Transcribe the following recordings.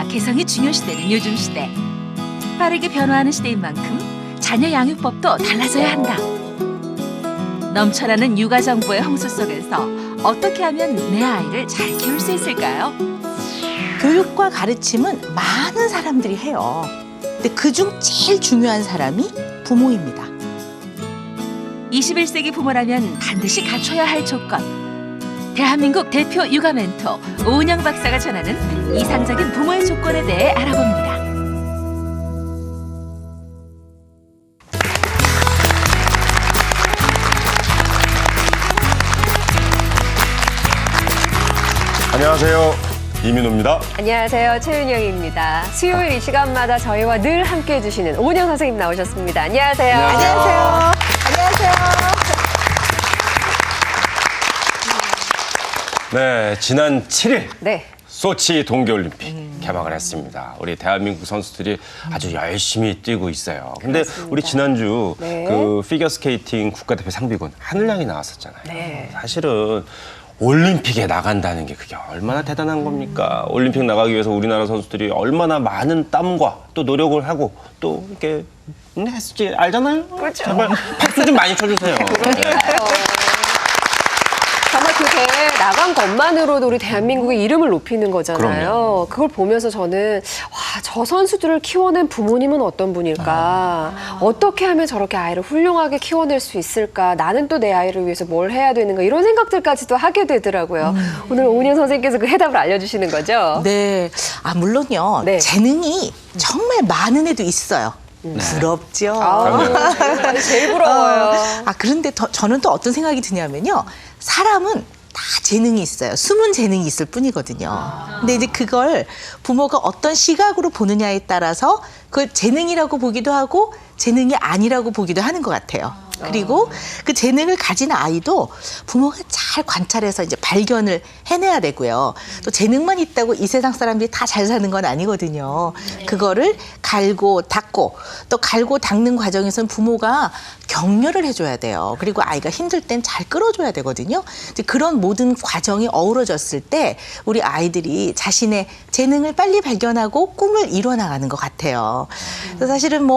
개성이 중요시되는 요즘 시대. 빠르게 변화하는 시대인 만큼 자녀 양육법도 달라져야 한다. 넘쳐나는 육아 정보의 홍수 속에서 어떻게 하면 내 아이를 잘 키울 수 있을까요? 교육과 가르침은 많은 사람들이 해요. 근데 그중 제일 중요한 사람이 부모입니다. 21세기 부모라면 반드시 갖춰야 할 조건. 대한민국 대표 육아 멘토 오은영 박사가 전하는 이상적인 부모의 조건에 대해 알아봅니다. 안녕하세요. 이민호입니다. 안녕하세요. 최윤영입니다. 수요일 이 시간마다 저희와 늘 함께해 주시는 오은영 선생님 나오셨습니다. 안녕하세요. 안녕하세요. 안녕하세요. 네, 지난 7일 네. 소치 동계올림픽 개막을 했습니다. 우리 대한민국 선수들이 아주 열심히 뛰고 있어요. 근데 그렇습니다. 우리 지난주 네. 그 피겨스케이팅 국가대표 상비군 하늘양이 나왔었잖아요. 네. 사실은 올림픽에 나간다는 게 그게 얼마나 대단한 겁니까? 올림픽 나가기 위해서 우리나라 선수들이 얼마나 많은 땀과 또 노력을 하고 또 이렇게 했을지 알잖아요. 그렇죠. 제발 박수 좀 많이 쳐주세요. 정말 그 대회에 나간 것만으로도 우리 대한민국의 이름을 높이는 거잖아요. 그럼요. 그걸 보면서 저는 와, 저 선수들을 키워낸 부모님은 어떤 분일까? 어떻게 하면 저렇게 아이를 훌륭하게 키워낼 수 있을까? 나는 또 내 아이를 위해서 뭘 해야 되는가? 이런 생각들까지도 하게 되더라고요. 오늘 오은영 선생님께서 그 해답을 알려주시는 거죠? 네. 물론요. 네. 재능이 정말 많은 애도 있어요. 부럽죠. 제일 부러워요. 그런데 저는 또 어떤 생각이 드냐면요. 사람은 다 재능이 있어요. 숨은 재능이 있을 뿐이거든요. 근데 이제 그걸 부모가 어떤 시각으로 보느냐에 따라서 그걸 재능이라고 보기도 하고 재능이 아니라고 보기도 하는 것 같아요. 그리고 그 재능을 가진 아이도 부모가 잘 관찰해서 이제 발견을 해내야 되고요. 또 재능만 있다고 이 세상 사람들이 다 잘 사는 건 아니거든요. 그거를 갈고 닦고 또 갈고 닦는 과정에서는 부모가 격려를 해줘야 돼요. 그리고 아이가 힘들 땐 잘 끌어줘야 되거든요. 이제 그런 모든 과정이 어우러졌을 때 우리 아이들이 자신의 재능을 빨리 발견하고 꿈을 이뤄나가는 것 같아요. 그래서 사실은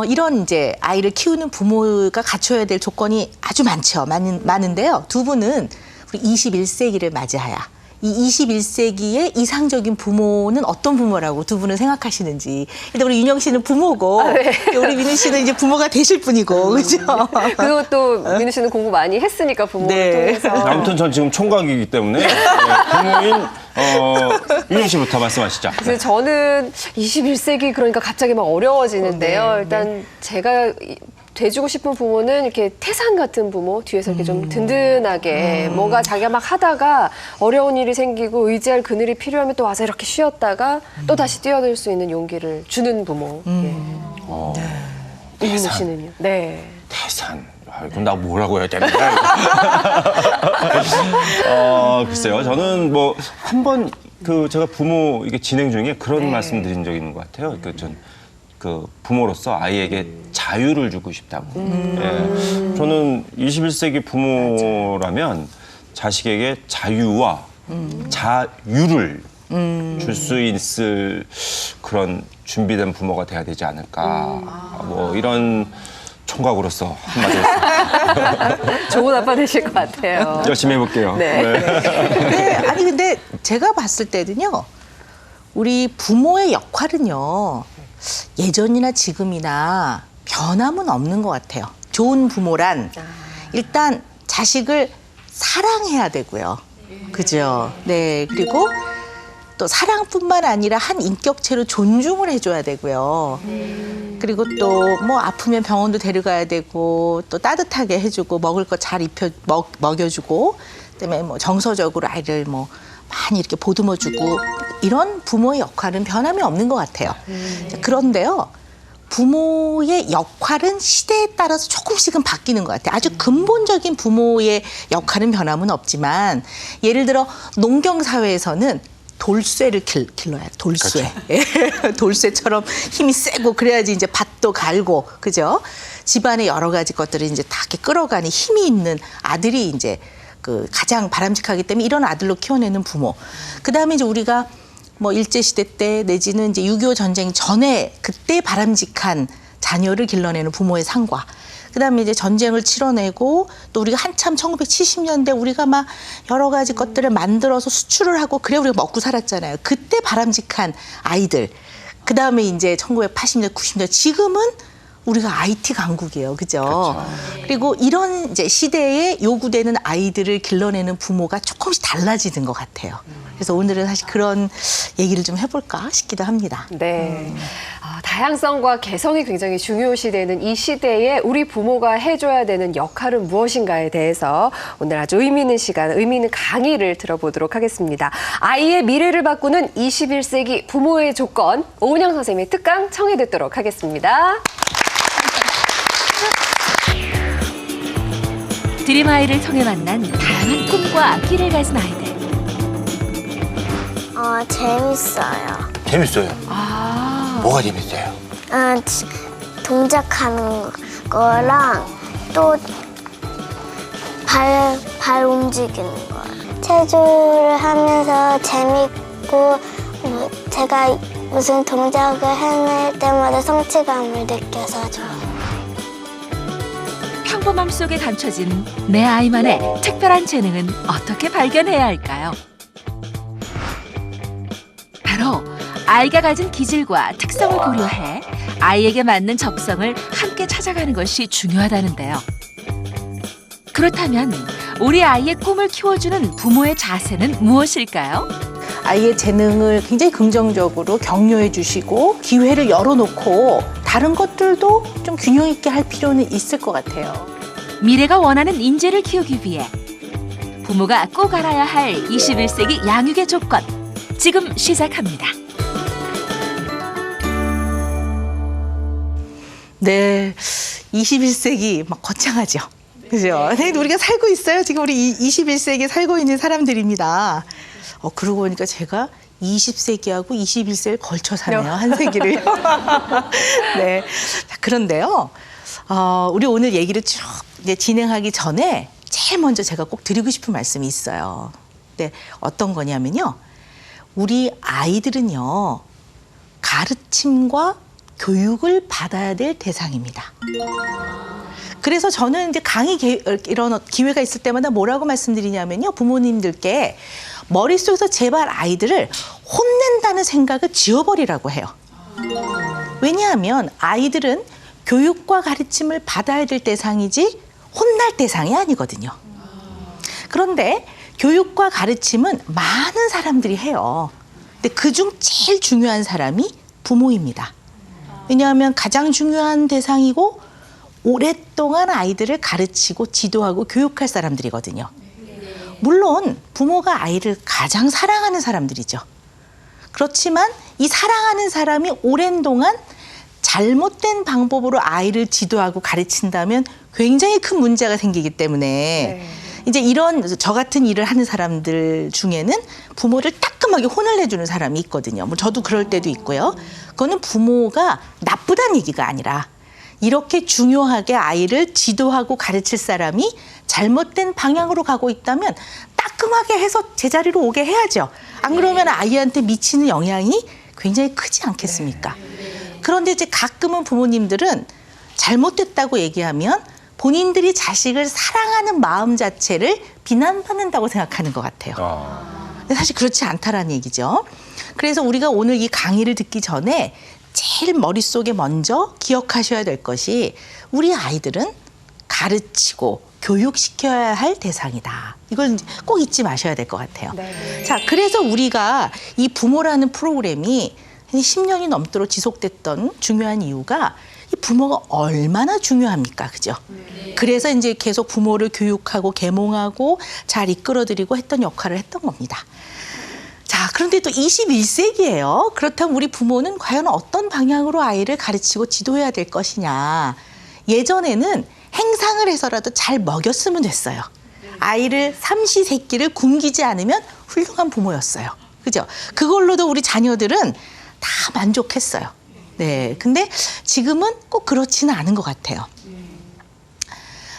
이런 이제 아이를 키우는 부모가 갖춰야 될 조건이 아주 많은데요. 두 분은 우리 21세기를 맞이하야. 이 21세기의 이상적인 부모는 어떤 부모라고 두 분은 생각하시는지. 일단 우리 윤영 씨는 부모고, 네. 우리 민우 씨는 이제 부모가 되실 분이고, 그죠? 그리고 또 민우 씨는 공부 많이 했으니까 부모를 네. 통해서. 아무튼 전 지금 총각이기 때문에 부모인 윤영 씨부터 말씀하시죠. 그래서 저는 21세기 그러니까 갑자기 막 어려워지는데요. 네, 일단 제가 돼주고 싶은 부모는 이렇게 태산 같은 부모, 뒤에서 이렇게 좀 든든하게 뭔가 자기가 막 하다가 어려운 일이 생기고 의지할 그늘이 필요하면 또 와서 이렇게 쉬었다가 또 다시 뛰어들 수 있는 용기를 주는 부모. 이민우 씨는요? 네. 태산. 그럼 나 뭐라고 해야 되는 거야? 글쎄요. 저는 한 번 제가 부모 이게 진행 중에 그런 말씀 드린 적이 있는 것 같아요. 그 부모로서 아이에게 자유를 주고 싶다고. 예. 저는 21세기 부모라면 자식에게 자유와 자유를 줄 수 있을 그런 준비된 부모가 돼야 되지 않을까. 이런 총각으로서 한마디 했습니다. 좋은 아빠 되실 것 같아요. 열심히 해볼게요. 네. 네. 근데 제가 봤을 때는요. 우리 부모의 역할은요. 예전이나 지금이나 변함은 없는 것 같아요. 좋은 부모란 일단 자식을 사랑해야 되고요. 그죠? 네. 그리고 또 사랑뿐만 아니라 한 인격체로 존중을 해줘야 되고요. 그리고 또 아프면 병원도 데려가야 되고 또 따뜻하게 해주고 먹을 거 잘 먹여주고 그다음에 정서적으로 아이를 많이 이렇게 보듬어주고 이런 부모의 역할은 변함이 없는 것 같아요. 그런데요. 부모의 역할은 시대에 따라서 조금씩은 바뀌는 것 같아요. 아주 근본적인 부모의 역할은 변함은 없지만 예를 들어 농경사회에서는 돌쇠를 길러야 돼. 돌쇠. 그렇죠. 돌쇠처럼 힘이 세고 그래야지 이제 밭도 갈고 그죠? 집안의 여러 가지 것들을 이제 다 이렇게 끌어가는 힘이 있는 아들이 이제 그 가장 바람직하기 때문에 이런 아들로 키워내는 부모. 그다음에 이제 우리가 뭐 일제시대 때 내지는 이제 6.25 전쟁 전에 그때 바람직한 자녀를 길러내는 부모의 상과, 그다음에 이제 전쟁을 치러내고 또 우리가 한참 1970년대 우리가 막 여러 가지 것들을 만들어서 수출을 하고 그래 우리가 먹고 살았잖아요. 그때 바람직한 아이들. 그다음에 이제 1980년대, 90년대 지금은 우리가 IT 강국이에요. 그죠? 그리고 이런 이제 시대에 요구되는 아이들을 길러내는 부모가 조금씩 달라지는 것 같아요. 그래서 오늘은 사실 그런 얘기를 좀 해볼까 싶기도 합니다. 네. 다양성과 개성이 굉장히 중요시되는 이 시대에 우리 부모가 해줘야 되는 역할은 무엇인가에 대해서 오늘 아주 의미 있는 시간, 의미 있는 강의를 들어보도록 하겠습니다. 아이의 미래를 바꾸는 21세기 부모의 조건, 오은영 선생님의 특강 청해 듣도록 하겠습니다. 드림아이를 통해 만난 다양한 꿈과 길을 가진 아이들. 재밌어요. 재밌어요. 아, 뭐가 재밌어요? 동작하는 거랑 또 발 움직이는 거요. 체조를 하면서 재밌고 제가 무슨 동작을 해낼 때마다 성취감을 느껴서 좋아요. 평범함 속에 감춰진 내 아이만의 특별한 재능은 어떻게 발견해야 할까요? 바로 아이가 가진 기질과 특성을 고려해 아이에게 맞는 적성을 함께 찾아가는 것이 중요하다는데요. 그렇다면 우리 아이의 꿈을 키워주는 부모의 자세는 무엇일까요? 아이의 재능을 굉장히 긍정적으로 격려해 주시고 기회를 열어놓고 다른 것들도 좀 균형 있게 할 필요는 있을 것 같아요. 미래가 원하는 인재를 키우기 위해 부모가 꼭 알아야 할 21세기 양육의 조건, 지금 시작합니다. 네, 21세기 막 거창하죠. 그죠? 네, 우리가 살고 있어요. 지금 우리 21세기에 살고 있는 사람들입니다. 그러고 보니까 제가 20세기하고 21세기를 걸쳐 사네요. 한 세기를. 네. 자, 그런데요. 우리 오늘 얘기를 쭉 이제 진행하기 전에 제일 먼저 제가 꼭 드리고 싶은 말씀이 있어요. 네, 어떤 거냐면요. 우리 아이들은요. 가르침과 교육을 받아야 될 대상입니다. 그래서 저는 이제 강의 이런 기회가 있을 때마다 뭐라고 말씀드리냐면요. 부모님들께 머릿속에서 제발 아이들을 혼낸다는 생각을 지워버리라고 해요. 왜냐하면 아이들은 교육과 가르침을 받아야 될 대상이지 혼날 대상이 아니거든요. 그런데 교육과 가르침은 많은 사람들이 해요. 근데 그중 제일 중요한 사람이 부모입니다. 왜냐하면 가장 중요한 대상이고 오랫동안 아이들을 가르치고 지도하고 교육할 사람들이거든요. 물론 부모가 아이를 가장 사랑하는 사람들이죠. 그렇지만 이 사랑하는 사람이 오랜 동안 잘못된 방법으로 아이를 지도하고 가르친다면 굉장히 큰 문제가 생기기 때문에 이제 이런 저 같은 일을 하는 사람들 중에는 부모를 따끔하게 혼을 내주는 사람이 있거든요. 뭐 저도 그럴 때도 있고요. 그거는 부모가 나쁘다는 얘기가 아니라 이렇게 중요하게 아이를 지도하고 가르칠 사람이 잘못된 방향으로 가고 있다면 따끔하게 해서 제자리로 오게 해야죠. 안 그러면 아이한테 미치는 영향이 굉장히 크지 않겠습니까? 그런데 이제 가끔은 부모님들은 잘못됐다고 얘기하면 본인들이 자식을 사랑하는 마음 자체를 비난받는다고 생각하는 것 같아요. 근데 사실 그렇지 않다라는 얘기죠. 그래서 우리가 오늘 이 강의를 듣기 전에 제일 머릿속에 먼저 기억하셔야 될 것이 우리 아이들은 가르치고 교육시켜야 할 대상이다. 이걸 꼭 잊지 마셔야 될 것 같아요. 자, 그래서 우리가 이 부모라는 프로그램이 10년이 넘도록 지속됐던 중요한 이유가 이 부모가 얼마나 중요합니까? 그죠? 그래서 이제 계속 부모를 교육하고 계몽하고 잘 이끌어드리고 했던 역할을 했던 겁니다. 자, 그런데 또 21세기예요. 그렇다면 우리 부모는 과연 어떤 방향으로 아이를 가르치고 지도해야 될 것이냐. 예전에는 행상을 해서라도 잘 먹였으면 됐어요. 아이를 삼시세끼를 굶기지 않으면 훌륭한 부모였어요. 그죠? 그걸로도 우리 자녀들은 다 만족했어요. 네. 근데 지금은 꼭 그렇지는 않은 것 같아요.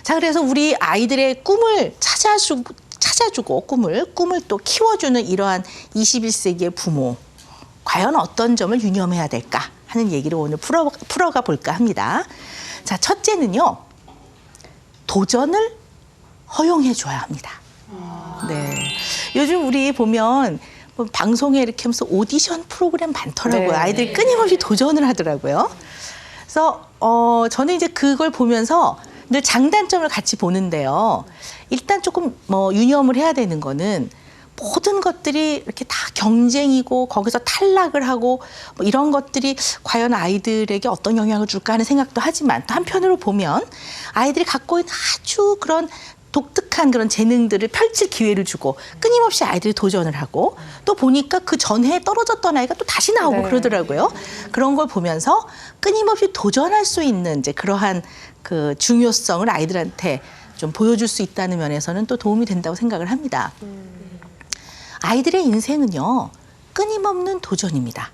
자, 그래서 우리 아이들의 꿈을 찾아주고 꿈을 또 키워주는 이러한 21세기의 부모. 과연 어떤 점을 유념해야 될까 하는 얘기를 오늘 풀어가 볼까 합니다. 자, 첫째는요. 도전을 허용해 줘야 합니다. 네. 요즘 우리 보면 뭐 방송에 이렇게 하면서 오디션 프로그램 많더라고요. 네. 아이들이 끊임없이 도전을 하더라고요. 그래서 저는 이제 그걸 보면서 늘 장단점을 같이 보는데요. 일단 조금 뭐 유념을 해야 되는 거는 모든 것들이 이렇게 다 경쟁이고 거기서 탈락을 하고 뭐 이런 것들이 과연 아이들에게 어떤 영향을 줄까 하는 생각도 하지만 또 한편으로 보면 아이들이 갖고 있는 아주 그런 독특한 그런 재능들을 펼칠 기회를 주고 끊임없이 아이들이 도전을 하고 또 보니까 그 전해에 떨어졌던 아이가 또 다시 나오고 네. 그러더라고요. 그런 걸 보면서 끊임없이 도전할 수 있는 이제 그러한 그 중요성을 아이들한테 좀 보여줄 수 있다는 면에서는 또 도움이 된다고 생각을 합니다. 아이들의 인생은요, 끊임없는 도전입니다.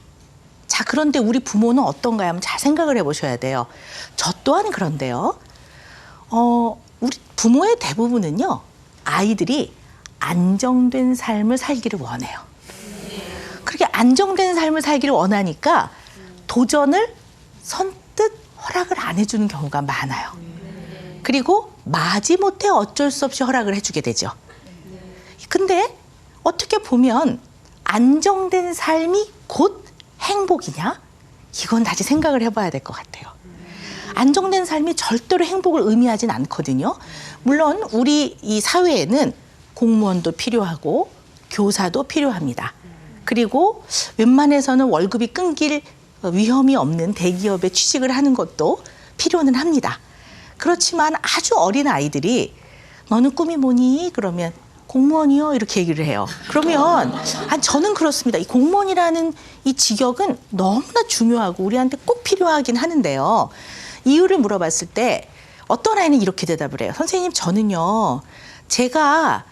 자, 그런데 우리 부모는 어떤가요? 한번 잘 생각을 해보셔야 돼요. 저 또한 그런데요. 우리 부모의 대부분은요, 아이들이 안정된 삶을 살기를 원해요. 그렇게 안정된 삶을 살기를 원하니까 도전을 선뜻 허락을 안 해주는 경우가 많아요. 그리고 마지못해 어쩔 수 없이 허락을 해주게 되죠. 근데 어떻게 보면 안정된 삶이 곧 행복이냐? 이건 다시 생각을 해봐야 될 것 같아요. 안정된 삶이 절대로 행복을 의미하진 않거든요. 물론 우리 이 사회에는 공무원도 필요하고 교사도 필요합니다. 그리고 웬만해서는 월급이 끊길 위험이 없는 대기업에 취직을 하는 것도 필요는 합니다. 그렇지만 아주 어린 아이들이 너는 꿈이 뭐니? 그러면 공무원이요? 이렇게 얘기를 해요. 그러면 저는 그렇습니다. 이 공무원이라는 이 직역은 너무나 중요하고 우리한테 꼭 필요하긴 하는데요. 이유를 물어봤을 때 어떤 아이는 이렇게 대답을 해요. 선생님, 저는요. 제가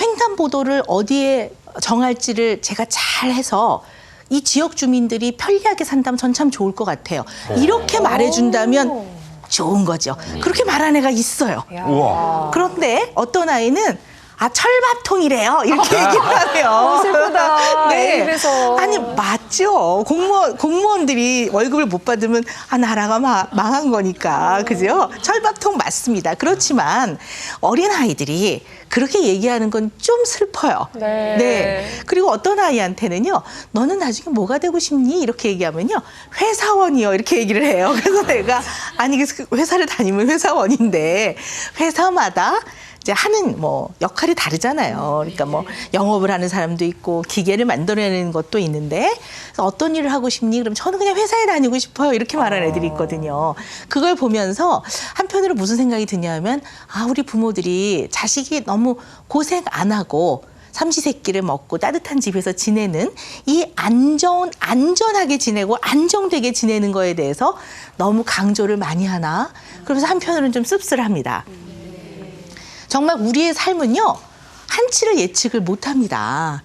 횡단보도를 어디에 정할지를 제가 잘 해서 이 지역 주민들이 편리하게 산다면 전 참 좋을 것 같아요. 이렇게 말해준다면 좋은 거죠. 그렇게 말하는 애가 있어요. 우와. 그런데 어떤 아이는 철밥통이래요. 이렇게 얘기를 하네요. 슬프다. 네. 입에서. 아니, 맞죠. 공무원들이 월급을 못 받으면 나라가 망한 거니까. 그죠? 철밥통 맞습니다. 그렇지만 어린아이들이 그렇게 얘기하는 건 좀 슬퍼요. 네. 그리고 어떤 아이한테는요, 너는 나중에 뭐가 되고 싶니? 이렇게 얘기하면요, 회사원이요. 이렇게 얘기를 해요. 그래서 내가, 아니, 회사를 다니면 회사원인데, 회사마다 이제 하는 뭐 역할이 다르잖아요. 그러니까 뭐 영업을 하는 사람도 있고 기계를 만들어내는 것도 있는데 그래서 어떤 일을 하고 싶니? 그럼 저는 그냥 회사에 다니고 싶어요. 이렇게 말하는 애들이 있거든요. 그걸 보면서 한편으로 무슨 생각이 드냐면 우리 부모들이 자식이 너무 고생 안 하고 삼시세끼를 먹고 따뜻한 집에서 지내는 이 안전하게 지내고 안정되게 지내는 거에 대해서 너무 강조를 많이 하나? 그러면서 한편으로는 좀 씁쓸합니다. 정말 우리의 삶은요, 한치를 예측을 못 합니다.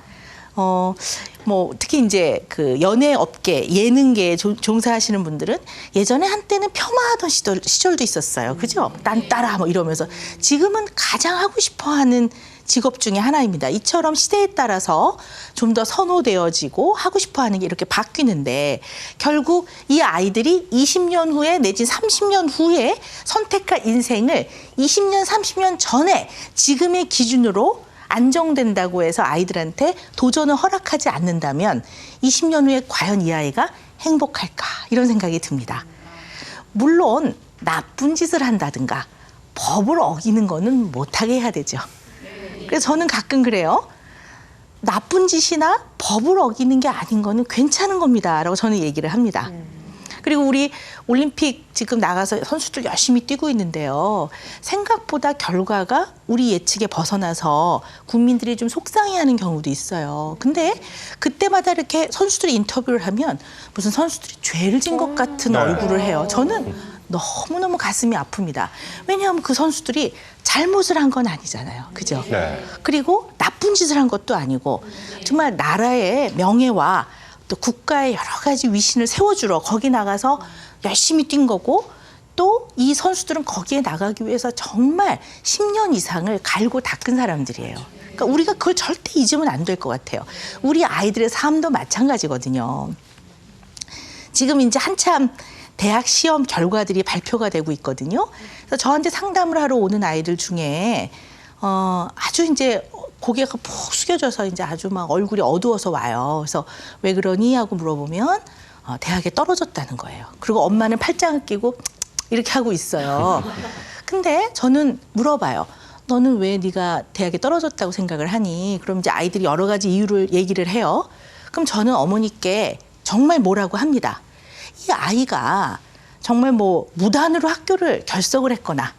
뭐, 특히 이제 그 연예 업계, 예능계에 종사하시는 분들은 예전에 한때는 폄하하던 시절도 있었어요. 그죠? 딴따라 뭐 이러면서. 지금은 가장 하고 싶어 하는 직업 중에 하나입니다. 이처럼 시대에 따라서 좀 더 선호되어지고 하고 싶어 하는 게 이렇게 바뀌는데 결국 이 아이들이 20년 후에 내지 30년 후에 선택할 인생을 20년, 30년 전에 지금의 기준으로 안정된다고 해서 아이들한테 도전을 허락하지 않는다면 20년 후에 과연 이 아이가 행복할까? 이런 생각이 듭니다. 물론 나쁜 짓을 한다든가 법을 어기는 거는 못하게 해야 되죠. 그래서 저는 가끔 그래요. 나쁜 짓이나 법을 어기는 게 아닌 거는 괜찮은 겁니다. 라고 저는 얘기를 합니다. 그리고 우리 올림픽 지금 나가서 선수들 열심히 뛰고 있는데요. 생각보다 결과가 우리 예측에 벗어나서 국민들이 좀 속상해하는 경우도 있어요. 근데 그때마다 이렇게 선수들이 인터뷰를 하면 무슨 선수들이 죄를 진 것 같은 얼굴을 해요. 저는 너무너무 가슴이 아픕니다. 왜냐하면 그 선수들이 잘못을 한 건 아니잖아요. 그죠? 네. 그리고 나쁜 짓을 한 것도 아니고 정말 나라의 명예와 또 국가의 여러 가지 위신을 세워주러 거기 나가서 열심히 뛴 거고 또 이 선수들은 거기에 나가기 위해서 정말 10년 이상을 갈고 닦은 사람들이에요. 그러니까 우리가 그걸 절대 잊으면 안 될 것 같아요. 우리 아이들의 삶도 마찬가지거든요. 지금 이제 한참 대학 시험 결과들이 발표가 되고 있거든요. 그래서 저한테 상담을 하러 오는 아이들 중에 아주 이제 고개가 푹 숙여져서 이제 아주 막 얼굴이 어두워서 와요. 그래서 왜 그러니 하고 물어보면 대학에 떨어졌다는 거예요. 그리고 엄마는 팔짱을 끼고 이렇게 하고 있어요. 근데 저는 물어봐요. 너는 왜 네가 대학에 떨어졌다고 생각을 하니? 그럼 이제 아이들이 여러 가지 이유를 얘기를 해요. 그럼 저는 어머니께 정말 뭐라고 합니다. 이 아이가 정말 뭐 무단으로 학교를 결석을 했거나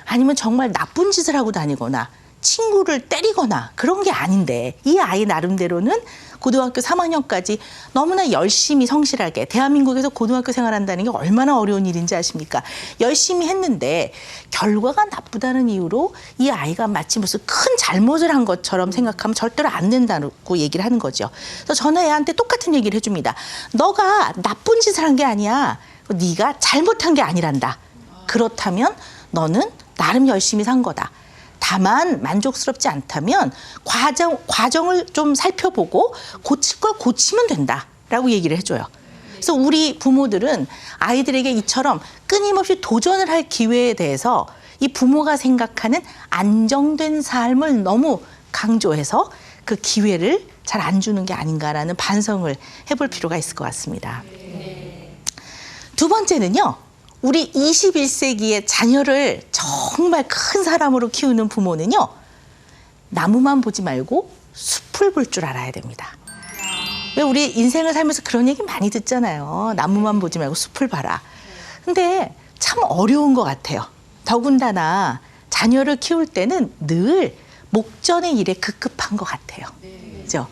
아니면 정말 나쁜 짓을 하고 다니거나 친구를 때리거나 그런 게 아닌데 이 아이 나름대로는 고등학교 3학년까지 너무나 열심히 성실하게 대한민국에서 고등학교 생활한다는 게 얼마나 어려운 일인지 아십니까? 열심히 했는데 결과가 나쁘다는 이유로 이 아이가 마치 무슨 큰 잘못을 한 것처럼 생각하면 절대로 안 된다고 얘기를 하는 거죠. 그래서 저는 애한테 똑같은 얘기를 해줍니다. 너가 나쁜 짓을 한 게 아니야. 네가 잘못한 게 아니란다. 그렇다면 너는 나름 열심히 산 거다. 다만 만족스럽지 않다면 과정을 좀 살펴보고 고칠 걸 고치면 된다라고 얘기를 해줘요. 그래서 우리 부모들은 아이들에게 이처럼 끊임없이 도전을 할 기회에 대해서 이 부모가 생각하는 안정된 삶을 너무 강조해서 그 기회를 잘 안 주는 게 아닌가라는 반성을 해볼 필요가 있을 것 같습니다. 두 번째는요. 우리 21세기의 자녀를 정말 큰 사람으로 키우는 부모는요. 나무만 보지 말고 숲을 볼 줄 알아야 됩니다. 왜 우리 인생을 살면서 그런 얘기 많이 듣잖아요. 나무만 보지 말고 숲을 봐라. 근데 참 어려운 것 같아요. 더군다나 자녀를 키울 때는 늘 목전의 일에 급급한 것 같아요. 그죠?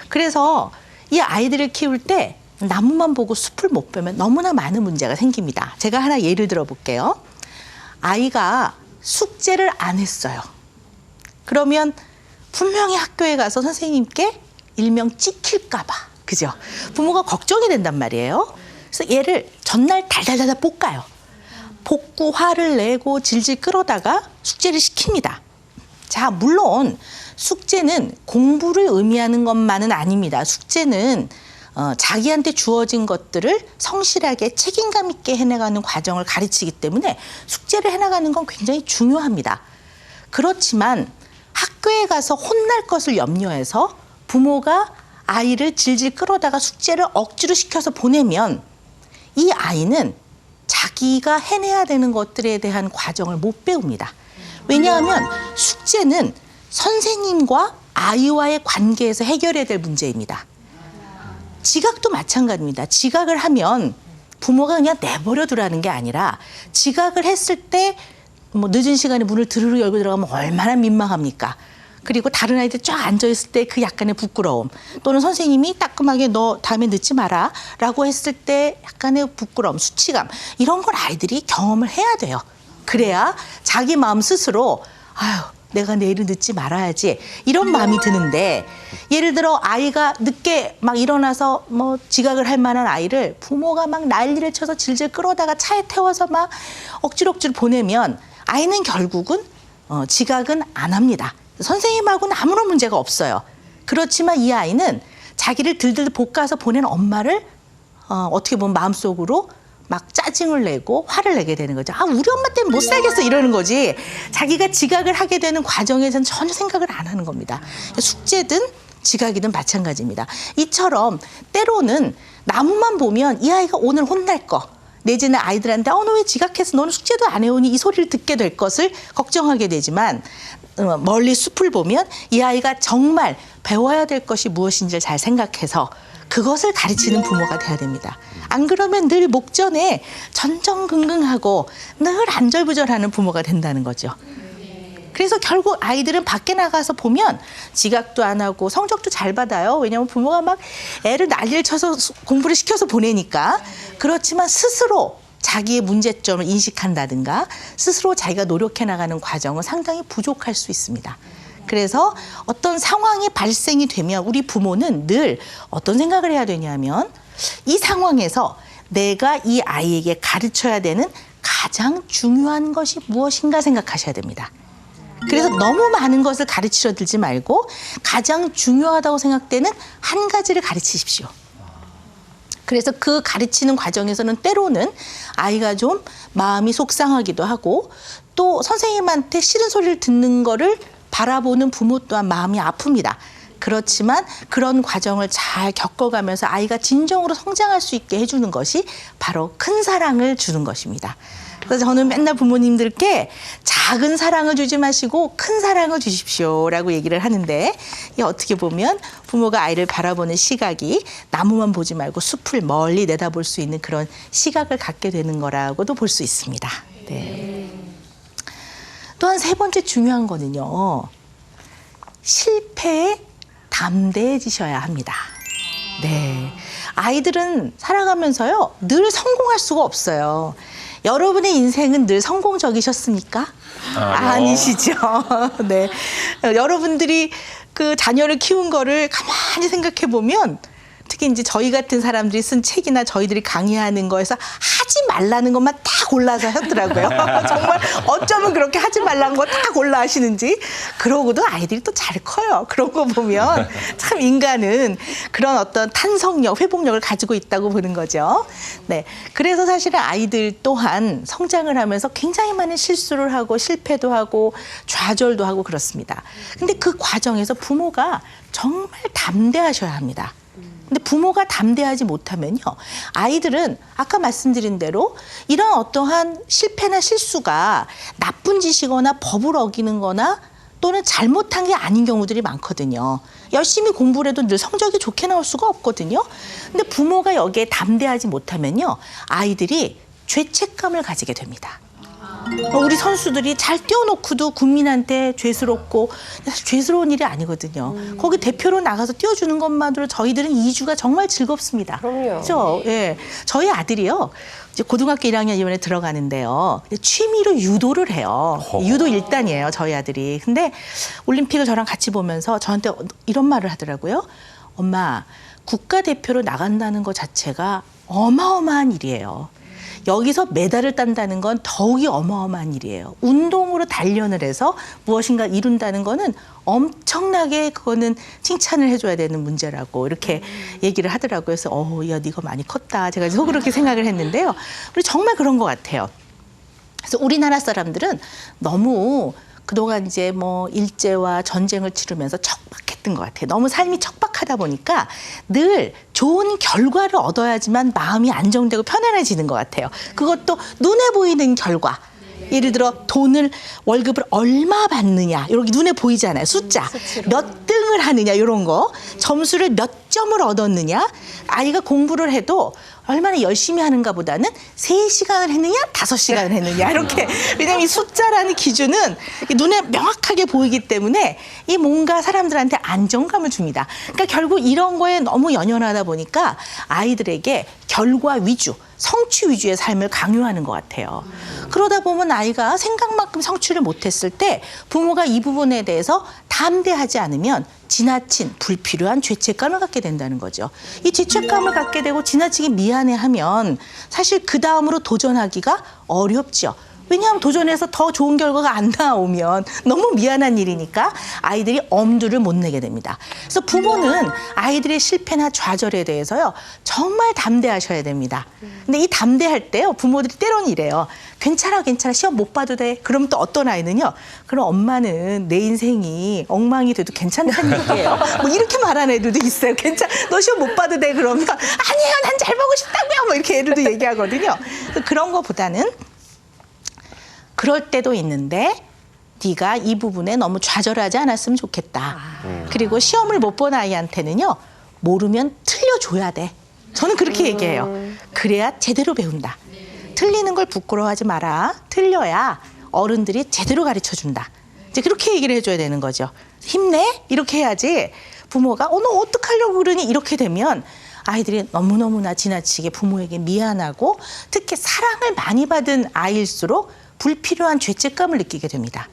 그래서 이 아이들을 키울 때 나무만 보고 숲을 못 보면 너무나 많은 문제가 생깁니다. 제가 하나 예를 들어 볼게요. 아이가 숙제를 안 했어요. 그러면 분명히 학교에 가서 선생님께 일명 찍힐까 봐. 그죠? 부모가 걱정이 된단 말이에요. 그래서 얘를 전날 달달달달 볶아요. 볶고 화를 내고 질질 끌어다가 숙제를 시킵니다. 자, 물론 숙제는 공부를 의미하는 것만은 아닙니다. 숙제는 자기한테 주어진 것들을 성실하게 책임감 있게 해나가는 과정을 가르치기 때문에 숙제를 해나가는 건 굉장히 중요합니다. 그렇지만 학교에 가서 혼날 것을 염려해서 부모가 아이를 질질 끌어다가 숙제를 억지로 시켜서 보내면 이 아이는 자기가 해내야 되는 것들에 대한 과정을 못 배웁니다. 왜냐하면 숙제는 선생님과 아이와의 관계에서 해결해야 될 문제입니다. 지각도 마찬가지입니다. 지각을 하면 부모가 그냥 내버려 두라는 게 아니라 지각을 했을 때 뭐 늦은 시간에 문을 드르르 열고 들어가면 얼마나 민망합니까? 그리고 다른 아이들 쫙 앉아있을 때 그 약간의 부끄러움 또는 선생님이 따끔하게 너 다음에 늦지 마라 라고 했을 때 약간의 부끄러움, 수치감 이런 걸 아이들이 경험을 해야 돼요. 그래야 자기 마음 스스로 아유 내가 내일은 늦지 말아야지 이런 마음이 드는데 예를 들어 아이가 늦게 막 일어나서 뭐 지각을 할 만한 아이를 부모가 막 난리를 쳐서 질질 끌어다가 차에 태워서 막 억지로 보내면 아이는 결국은 지각은 안 합니다. 선생님하고는 아무런 문제가 없어요. 그렇지만 이 아이는 자기를 들들 볶아서 보낸 엄마를 어떻게 보면 마음속으로 막 짜증을 내고 화를 내게 되는 거죠. 아, 우리 엄마 때문에 못 살겠어 이러는 거지. 자기가 지각을 하게 되는 과정에서는 전혀 생각을 안 하는 겁니다. 숙제든 지각이든 마찬가지입니다. 이처럼 때로는 나무만 보면 이 아이가 오늘 혼날 거 내지는 아이들한테 너 왜 지각해서 너는 숙제도 안 해오니 이 소리를 듣게 될 것을 걱정하게 되지만 멀리 숲을 보면 이 아이가 정말 배워야 될 것이 무엇인지를 잘 생각해서 그것을 가르치는 부모가 돼야 됩니다. 안 그러면 늘 목전에 전전긍긍하고 늘 안절부절하는 부모가 된다는 거죠. 그래서 결국 아이들은 밖에 나가서 보면 지각도 안 하고 성적도 잘 받아요. 왜냐하면 부모가 막 애를 난리를 쳐서 공부를 시켜서 보내니까. 그렇지만 스스로 자기의 문제점을 인식한다든가 스스로 자기가 노력해 나가는 과정은 상당히 부족할 수 있습니다. 그래서 어떤 상황이 발생이 되면 우리 부모는 늘 어떤 생각을 해야 되냐면 이 상황에서 내가 이 아이에게 가르쳐야 되는 가장 중요한 것이 무엇인가 생각하셔야 됩니다. 그래서 너무 많은 것을 가르치려 들지 말고 가장 중요하다고 생각되는 한 가지를 가르치십시오. 그래서 그 가르치는 과정에서는 때로는 아이가 좀 마음이 속상하기도 하고 또 선생님한테 싫은 소리를 듣는 거를 바라보는 부모 또한 마음이 아픕니다. 그렇지만 그런 과정을 잘 겪어가면서 아이가 진정으로 성장할 수 있게 해주는 것이 바로 큰 사랑을 주는 것입니다. 그래서 저는 맨날 부모님들께 작은 사랑을 주지 마시고 큰 사랑을 주십시오라고 얘기를 하는데, 이게 어떻게 보면 부모가 아이를 바라보는 시각이 나무만 보지 말고 숲을 멀리 내다볼 수 있는 그런 시각을 갖게 되는 거라고도 볼 수 있습니다. 네. 또한 세 번째 중요한 거는요, 실패에 담대해지셔야 합니다. 네. 아이들은 살아가면서요, 늘 성공할 수가 없어요. 여러분의 인생은 늘 성공적이셨습니까? 아니시죠. 네. 여러분들이 그 자녀를 키운 거를 가만히 생각해 보면, 특히 이제 저희 같은 사람들이 쓴 책이나 저희들이 강의하는 거에서 하지 말라는 것만 다 골라서 하더라고요. 정말 어쩌면 그렇게 하지 말라는 거 다 골라 하시는지. 그러고도 아이들이 또 잘 커요. 그런 거 보면 참 인간은 그런 어떤 탄성력, 회복력을 가지고 있다고 보는 거죠. 네. 그래서 사실은 아이들 또한 성장을 하면서 굉장히 많은 실수를 하고 실패도 하고 좌절도 하고 그렇습니다. 근데 그 과정에서 부모가 정말 담대하셔야 합니다. 근데 부모가 담대하지 못하면요, 아이들은 아까 말씀드린 대로 이런 어떠한 실패나 실수가 나쁜 짓이거나 법을 어기는 거나 또는 잘못한 게 아닌 경우들이 많거든요. 열심히 공부를 해도 늘 성적이 좋게 나올 수가 없거든요. 근데 부모가 여기에 담대하지 못하면요, 아이들이 죄책감을 가지게 됩니다. 우리 선수들이 잘 뛰어놓고도 국민한테 죄스럽고, 사실 죄스러운 일이 아니거든요. 거기 대표로 나가서 뛰어주는 것만으로 저희들은 2주가 정말 즐겁습니다. 그럼요. 그렇죠? 예. 저희 아들이요, 이제 고등학교 1학년 이번에 들어가는데요, 취미로 유도를 해요. 유도 1단이에요, 저희 아들이. 근데 올림픽을 저랑 같이 보면서 저한테 이런 말을 하더라고요. 엄마, 국가대표로 나간다는 것 자체가 어마어마한 일이에요. 여기서 메달을 딴다는 건 더욱이 어마어마한 일이에요. 운동으로 단련을 해서 무엇인가 이룬다는 거는 엄청나게 그거는 칭찬을 해줘야 되는 문제라고 이렇게 얘기를 하더라고요. 그래서 야, 네가 많이 컸다. 제가 속으로 그렇게 생각을 했는데요. 그리고 정말 그런 것 같아요. 그래서 우리나라 사람들은 너무 그동안 이제 뭐 일제와 전쟁을 치르면서 척박했던 것 같아요. 너무 삶이 척박하다 보니까 늘 좋은 결과를 얻어야지만 마음이 안정되고 편안해지는 것 같아요. 그것도 눈에 보이는 결과. 예를 들어 돈을, 월급을 얼마 받느냐, 이렇게 눈에 보이잖아요. 숫자. 몇 등을 하느냐, 이런 거. 점수를 몇 점을 얻었느냐. 아이가 공부를 해도 얼마나 열심히 하는가 보다는 3시간을 했느냐, 5시간을 했느냐, 이렇게. 왜냐면 이 숫자라는 기준은 눈에 명확하게 보이기 때문에 이 뭔가 사람들한테 안정감을 줍니다. 그러니까 결국 이런 거에 너무 연연하다 보니까 아이들에게 결과 위주, 성취 위주의 삶을 강요하는 것 같아요. 그러다 보면 아이가 생각만큼 성취를 못했을 때 부모가 이 부분에 대해서 담대하지 않으면 지나친 불필요한 죄책감을 갖게 된다는 거죠. 이 죄책감을 갖게 되고 지나치게 미안해하면 사실 그 다음으로 도전하기가 어렵죠. 왜냐하면 도전해서 더 좋은 결과가 안 나오면 너무 미안한 일이니까 아이들이 엄두를 못 내게 됩니다. 그래서 부모는 아이들의 실패나 좌절에 대해서요, 정말 담대하셔야 됩니다. 근데 이 담대할 때요, 부모들이 때로는 이래요. 괜찮아, 괜찮아, 시험 못 봐도 돼. 그럼 또 어떤 아이는요, 그럼 엄마는 내 인생이 엉망이 돼도 괜찮다는 얘기예요. 뭐 이렇게 말하는 애들도 있어요. 너 시험 못 봐도 돼. 그러면 아니에요, 난 잘 보고 싶다고요. 뭐 이렇게 애들도 얘기하거든요. 그런 거보다는 그럴 때도 있는데 네가 이 부분에 너무 좌절하지 않았으면 좋겠다. 그리고 시험을 못 본 아이한테는요, 모르면 틀려줘야 돼. 저는 그렇게 얘기해요. 그래야 제대로 배운다. 틀리는 걸 부끄러워하지 마라. 틀려야 어른들이 제대로 가르쳐준다. 이제 그렇게 얘기를 해줘야 되는 거죠. 힘내? 이렇게 해야지. 부모가 너 어떡하려고 그러니? 이렇게 되면 아이들이 너무너무나 지나치게 부모에게 미안하고, 특히 사랑을 많이 받은 아이일수록 불필요한 죄책감을 느끼게 됩니다.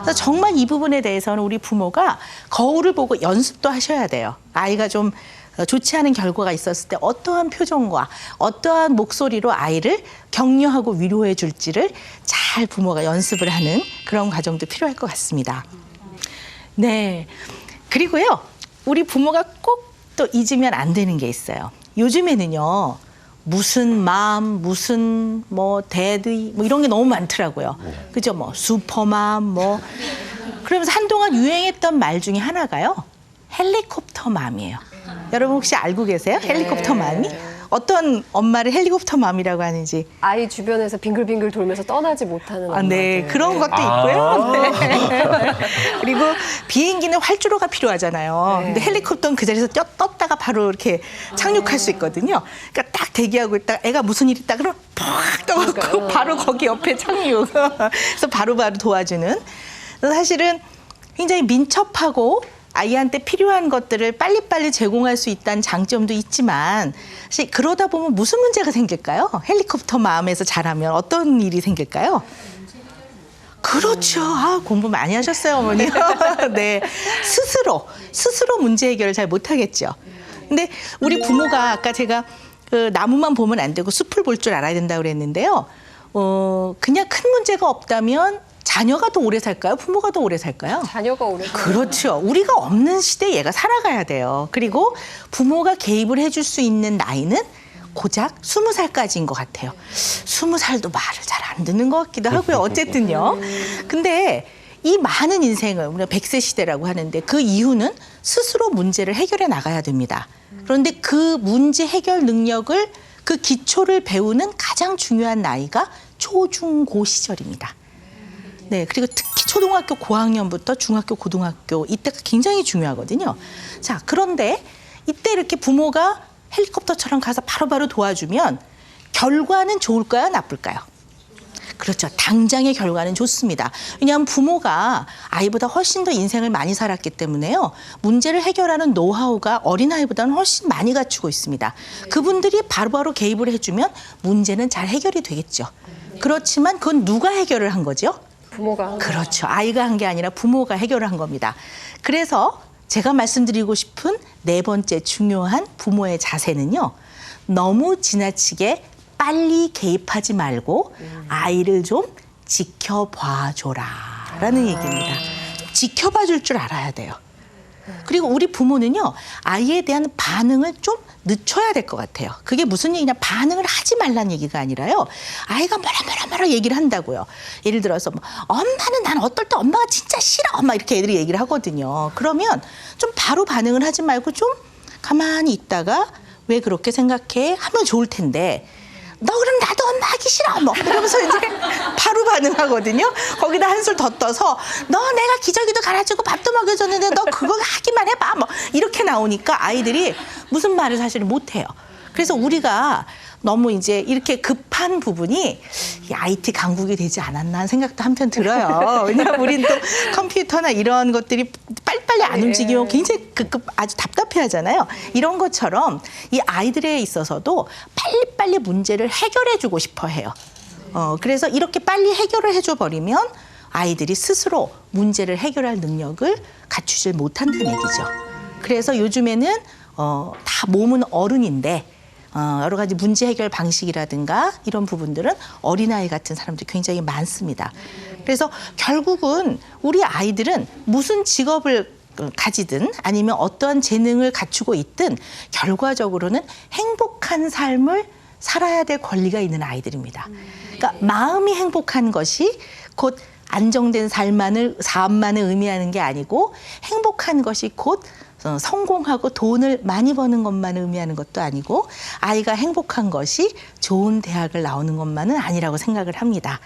그래서 정말 이 부분에 대해서는 우리 부모가 거울을 보고 연습도 하셔야 돼요. 아이가 좀 좋지 않은 결과가 있었을 때 어떠한 표정과 어떠한 목소리로 아이를 격려하고 위로해 줄지를 잘 잘 부모가 연습을 하는 그런 과정도 필요할 것 같습니다. 네. 그리고요, 우리 부모가 꼭 또 잊으면 안 되는 게 있어요. 요즘에는요, 무슨 맘, 무슨 뭐 데디 뭐 이런 게 너무 많더라고요. 그죠? 뭐 슈퍼맘 뭐 그러면서 한동안 유행했던 말 중에 하나가요. 헬리콥터 맘이에요. 여러분 혹시 알고 계세요? 헬리콥터 맘이? 어떤 엄마를 헬리콥터 맘이라고 하는지. 아이 주변에서 빙글빙글 돌면서 떠나지 못하는 아, 네. 엄마들. 그런 것도 있고요. 네. 그리고 비행기는 활주로가 필요하잖아요. 근데 헬리콥터는 그 자리에서 떴다가 바로 이렇게 착륙할 수 있거든요. 그러니까 딱 대기하고 있다가 애가 무슨 일 있다 그러면 팍 떠갖고 바로 거기 옆에 착륙. 그래서 바로바로 도와주는. 사실은 굉장히 민첩하고 아이한테 필요한 것들을 빨리빨리 제공할 수 있다는 장점도 있지만 사실 그러다 보면 무슨 문제가 생길까요? 헬리콥터 마음에서 자라면 어떤 일이 생길까요? 그렇죠. 아, 공부 많이 하셨어요, 어머니. 네. 스스로 문제 해결을 잘 못하겠죠. 근데 우리 부모가 아까 제가 그 나무만 보면 안 되고 숲을 볼 줄 알아야 된다고 그랬는데요. 그냥 큰 문제가 없다면 자녀가 더 오래 살까요? 부모가 더 오래 살까요? 자녀가 오래 그렇죠. 우리가 없는 시대에 얘가 살아가야 돼요. 그리고 부모가 개입을 해줄 수 있는 나이는 고작 20살까지인 것 같아요. 20살도 말을 잘 안 듣는 것 같기도 하고요. 어쨌든요. 근데 이 많은 인생을 우리가 100세 시대라고 하는데 그 이유는 스스로 문제를 해결해 나가야 됩니다. 그런데 그 문제 해결 능력을 그 기초를 배우는 가장 중요한 나이가 초중고 시절입니다. 네, 그리고 특히 초등학교 고학년부터 중학교, 고등학교 이때가 굉장히 중요하거든요. 자, 그런데 이때 이렇게 부모가 헬리콥터처럼 가서 바로바로 도와주면 결과는 좋을까요, 나쁠까요? 그렇죠. 당장의 결과는 좋습니다. 왜냐하면 부모가 아이보다 훨씬 더 인생을 많이 살았기 때문에요. 문제를 해결하는 노하우가 어린아이보다는 훨씬 많이 갖추고 있습니다. 그분들이 바로바로 개입을 해주면 문제는 잘 해결이 되겠죠. 그렇지만 그건 누가 해결을 한 거죠? 부모가. 그렇죠. 아이가 한 게 아니라 부모가 해결을 한 겁니다. 그래서 제가 말씀드리고 싶은 네 번째 중요한 부모의 자세는요. 너무 지나치게 빨리 개입하지 말고 아이를 좀 지켜봐줘라라는 얘기입니다. 지켜봐 줄 줄 알아야 돼요. 그리고 우리 부모는요. 아이에 대한 반응을 좀 늦춰야 될 것 같아요. 그게 무슨 얘기냐. 반응을 하지 말라는 얘기가 아니라요. 아이가 뭐라 얘기를 한다고요. 예를 들어서 뭐, 엄마는 난 어떨 때 엄마가 진짜 싫어. 엄마 이렇게 애들이 얘기를 하거든요. 그러면 좀 바로 반응을 하지 말고 좀 가만히 있다가 왜 그렇게 생각해? 하면 좋을 텐데 너 그럼 나도 엄마 하기 싫어. 뭐 이러면서 이제 바로 반응하거든요. 거기다 한술 더 떠서 너 내가 기저귀도 갈아주고 밥도 먹여줬는데 너 그거 하기만 해봐. 뭐 이렇게 나오니까 아이들이 무슨 말을 사실은 못해요. 그래서 우리가 너무 이제 이렇게 급한 부분이 이 IT 강국이 되지 않았나 하는 생각도 한편 들어요. 왜냐하면 우린 또 컴퓨터나 이런 것들이 빨리빨리 안 움직이면 굉장히 아주 답답해하잖아요. 이런 것처럼 이 아이들에 있어서도 빨리빨리 문제를 해결해주고 싶어 해요. 그래서 이렇게 빨리 해결을 해줘 버리면 아이들이 스스로 문제를 해결할 능력을 갖추질 못한다는 얘기죠. 그래서 요즘에는 다 몸은 어른인데 여러 가지 문제 해결 방식이라든가 이런 부분들은 어린아이 같은 사람들이 굉장히 많습니다. 그래서 결국은 우리 아이들은 무슨 직업을 가지든 아니면 어떠한 재능을 갖추고 있든 결과적으로는 행복한 삶을 살아야 될 권리가 있는 아이들입니다. 그러니까 마음이 행복한 것이 곧 안정된 삶만을 의미하는 게 아니고 행복한 것이 곧 성공하고 돈을 많이 버는 것만 의미하는 것도 아니고 아이가 행복한 것이 좋은 대학을 나오는 것만은 아니라고 생각을 합니다.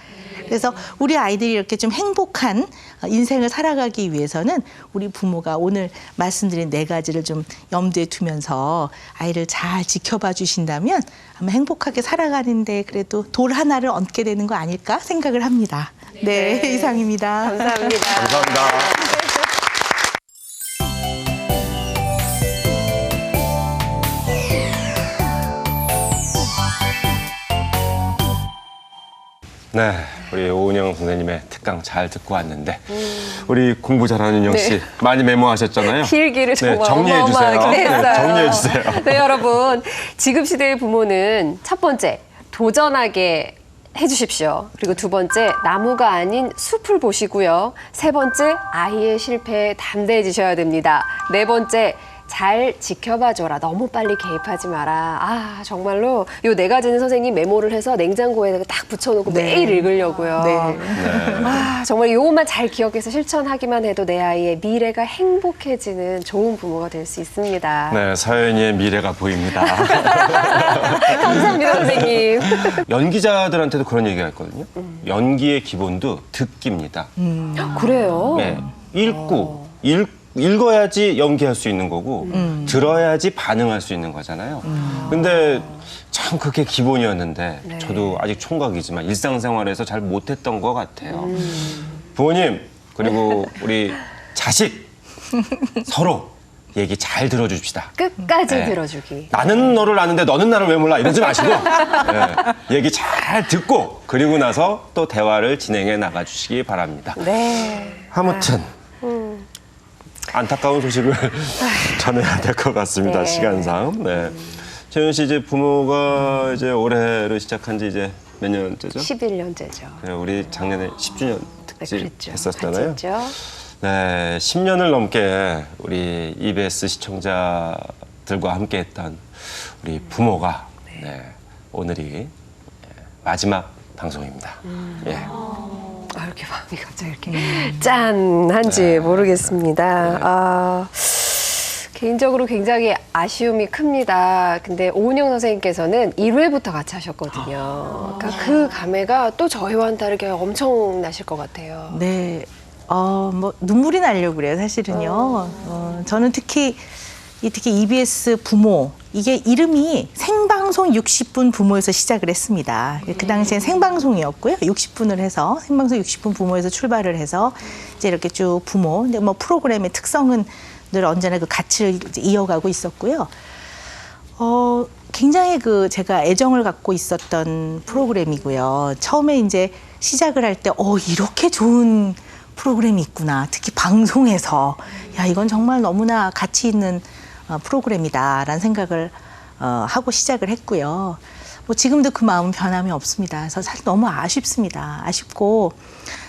그래서 우리 아이들이 이렇게 좀 행복한 인생을 살아가기 위해서는 우리 부모가 오늘 말씀드린 네 가지를 좀 염두에 두면서 아이를 잘 지켜봐 주신다면 아마 행복하게 살아가는데 그래도 돌 하나를 얹게 되는 거 아닐까 생각을 합니다. 네, 이상입니다. 감사합니다. 감사합니다. 네, 우리 오은영 선생님의 특강 잘 듣고 왔는데 우리 공부 잘하는 윤영 씨 네. 많이 메모하셨잖아요. 필기를 정말 정리해 주세요. 어마어마하게 했어요. 정리해 주세요. 네, 여러분. 지금 시대의 부모는 첫 번째, 도전하게 해주십시오. 그리고 두 번째, 나무가 아닌 숲을 보시고요. 세 번째, 아이의 실패에 담대해지셔야 됩니다. 네 번째, 잘 지켜봐줘라. 너무 빨리 개입하지 마라. 아, 정말로 요 네 가지는 선생님 메모를 해서 냉장고에 딱 붙여놓고 네. 매일 읽으려고요. 네. 아, 정말 요것만 잘 기억해서 실천하기만 해도 내 아이의 미래가 행복해지는 좋은 부모가 될 수 있습니다. 네, 서연이의 미래가 보입니다. 감사합니다, 선생님. 연기자들한테도 그런 얘기가 있거든요. 연기의 기본도 듣기입니다. 그래요? 네, 읽어야지 연기할 수 있는 거고 들어야지 반응할 수 있는 거잖아요. 근데 참 그게 기본이었는데 네. 저도 아직 총각이지만 일상생활에서 잘 못했던 것 같아요. 부모님 그리고 우리 자식 서로 얘기 잘 들어줍시다. 끝까지 네. 들어주기. 나는 너를 아는데 너는 나를 왜 몰라 이러지 마시고 네, 얘기 잘 듣고 그리고 나서 또 대화를 진행해 나가주시기 바랍니다. 네. 아무튼 안타까운 소식을 전해야 될 것 같습니다. 네. 시간상. 네. 채윤 씨 이제 부모가 이제 올해를 시작한 지 이제 몇 년째죠? 11년째죠. 네, 우리 작년에 10주년 특집 그랬죠. 했었잖아요. 같이 했죠. 네, 10년을 넘게 우리 EBS 시청자들과 함께했던 우리 부모가 네, 오늘이 마지막 방송입니다. 예. 아, 이렇게 마음이 갑자기 이렇게 짠한지 모르겠습니다. 아, 개인적으로 굉장히 아쉬움이 큽니다. 근데 오은영 선생님께서는 1회부터 같이 하셨거든요. 그러니까 그 감회가 또 저희와는 다르게 엄청나실 것 같아요. 네. 뭐 눈물이 나려고 그래요, 사실은요. 저는 특히 EBS 부모, 이게 이름이 생방송 60분 부모에서 시작을 했습니다. 그 당시엔 생방송이었고요. 60분을 해서, 생방송 60분 부모에서 출발을 해서 이제 이렇게 쭉 부모, 근데 뭐 프로그램의 특성은 늘 언제나 그 가치를 이제 이어가고 있었고요. 굉장히 제가 애정을 갖고 있었던 프로그램이고요. 처음에 이제 시작을 할 때, 이렇게 좋은 프로그램이 있구나. 특히 방송에서. 야, 이건 정말 너무나 가치 있는 프로그램이다라는 생각을 하고 시작을 했고요. 뭐 지금도 그 마음은 변함이 없습니다. 그래서 사실 너무 아쉽습니다. 아쉽고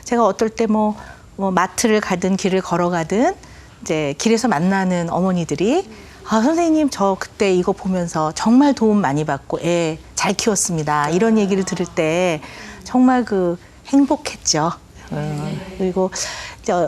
제가 어떨 때 뭐 마트를 가든 길을 걸어가든 이제 길에서 만나는 어머니들이 선생님 저 그때 이거 보면서 정말 도움 많이 받고 애 잘 키웠습니다. 이런 얘기를 들을 때 정말 행복했죠. 그리고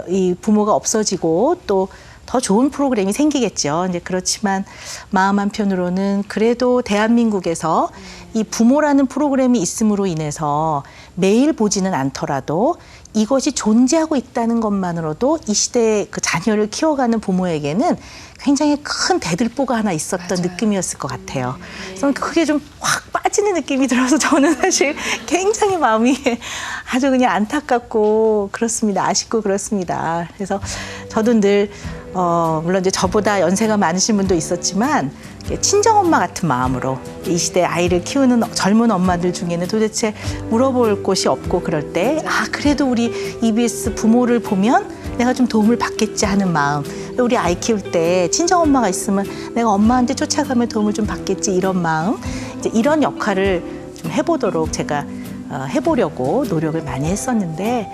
이 부모가 없어지고 또 더 좋은 프로그램이 생기겠죠. 이제 그렇지만 마음 한편으로는 그래도 대한민국에서 이 부모라는 프로그램이 있음으로 인해서 매일 보지는 않더라도 이것이 존재하고 있다는 것만으로도 이 시대의 그 자녀를 키워가는 부모에게는 굉장히 큰 대들보가 하나 있었던 느낌이었을 것 같아요. 그래서 그게 좀 확 빠지는 느낌이 들어서 저는 사실 굉장히 마음이 아주 그냥 안타깝고 그렇습니다. 아쉽고 그렇습니다. 그래서 저도 늘 물론 이제 저보다 연세가 많으신 분도 있었지만 친정엄마 같은 마음으로 이 시대 아이를 키우는 젊은 엄마들 중에는 도대체 물어볼 곳이 없고 그럴 때 그래도 우리 EBS 부모를 보면 내가 좀 도움을 받겠지 하는 마음, 우리 아이 키울 때 친정엄마가 있으면 내가 엄마한테 쫓아가면 도움을 좀 받겠지 이런 마음, 이제 이런 역할을 좀 해보도록 제가 해보려고 노력을 많이 했었는데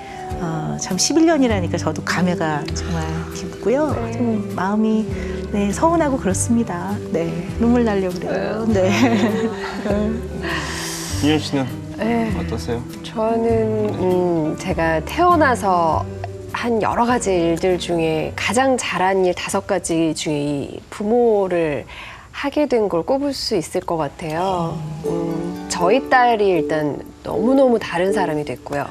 참 11년이라니까 저도 감회가 정말 깊고요. 좀 마음이 서운하고 그렇습니다. 네, 눈물 나려고 그래요. 네. 이현 씨는 어떠세요? 저는 제가 태어나서 한 여러 가지 일들 중에 가장 잘한 일 5가지 중에 이 부모를 하게 된 걸 꼽을 수 있을 것 같아요. 저희 딸이 일단 너무너무 다른 사람이 됐고요.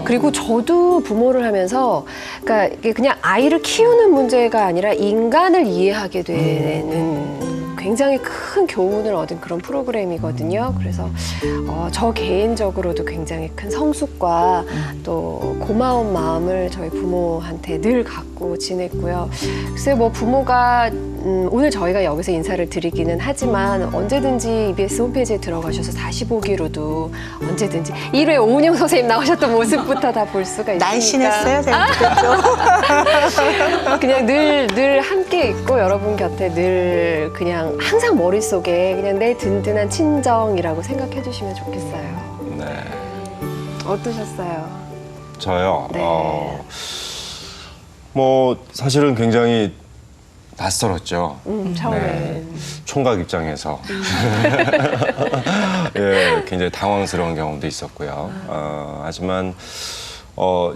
그리고 저도 부모를 하면서 그러니까 이게 그냥 아이를 키우는 문제가 아니라 인간을 이해하게 되는 굉장히 큰 교훈을 얻은 그런 프로그램이거든요. 그래서 저 개인적으로도 굉장히 큰 성숙과 또 고마운 마음을 저희 부모한테 늘 갖고 지냈고요. 글쎄요, 뭐 부모가 오늘 저희가 여기서 인사를 드리기는 하지만 언제든지 EBS 홈페이지에 들어가셔서 다시 보기로도 언제든지 1회 오은영 선생님 나오셨던 모습부터 다 볼 수가 있으니까 날씬했어요, 제가 그랬죠. 그냥 늘 함께 함께 있고 여러분 곁에 늘 그냥 항상 머릿속에 그냥 내 든든한 친정이라고 생각해 주시면 좋겠어요. 네. 어떠셨어요? 저요. 네. 뭐 사실은 굉장히 낯설었죠. 처음에. 네. 총각 입장에서 예, 굉장히 당황스러운 경험도 있었고요. 하지만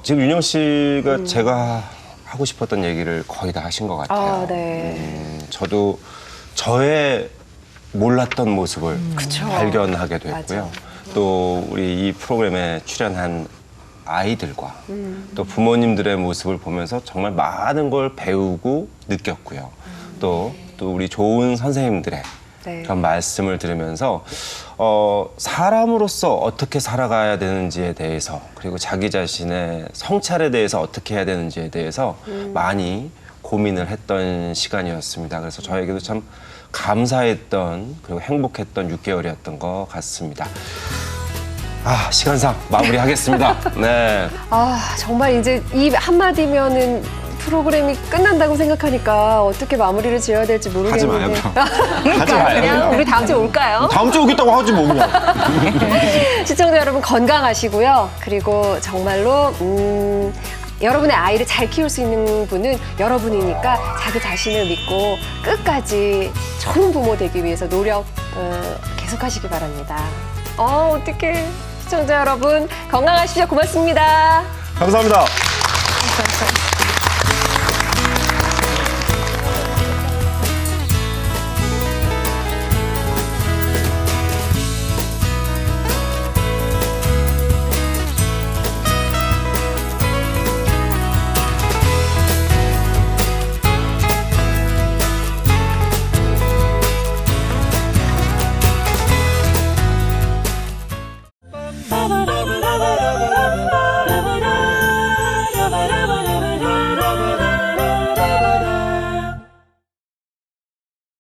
지금 윤영 씨가 제가 하고 싶었던 얘기를 거의 다 하신 것 같아요. 아, 네. 저도 저의 몰랐던 모습을 그쵸. 발견하게 됐고요. 맞아. 또 우리 이 프로그램에 출연한 아이들과 또 부모님들의 모습을 보면서 정말 많은 걸 배우고 느꼈고요. 또 우리 좋은 선생님들의 네. 그런 말씀을 들으면서 사람으로서 어떻게 살아가야 되는지에 대해서 그리고 자기 자신의 성찰에 대해서 어떻게 해야 되는지에 대해서 많이 고민을 했던 시간이었습니다. 그래서 저에게도 참 감사했던 그리고 행복했던 6개월이었던 것 같습니다. 시간상 마무리하겠습니다. 네. 정말 이제 이 한마디면은 프로그램이 끝난다고 생각하니까 어떻게 마무리를 지어야 될지 하지 마요, 모르겠는데. 그럼. 하지 마요. 그냥 우리 다음 주에 올까요? 다음 주에 오겠다고 하지 뭐 그냥. 시청자 여러분 건강하시고요. 그리고 정말로 여러분의 아이를 잘 키울 수 있는 분은 여러분이니까 자기 자신을 믿고 끝까지 좋은 부모 되기 위해서 노력 계속하시기 바랍니다. 어떡해. 시청자 여러분 건강하십시오. 고맙습니다. 감사합니다. 감사합니다.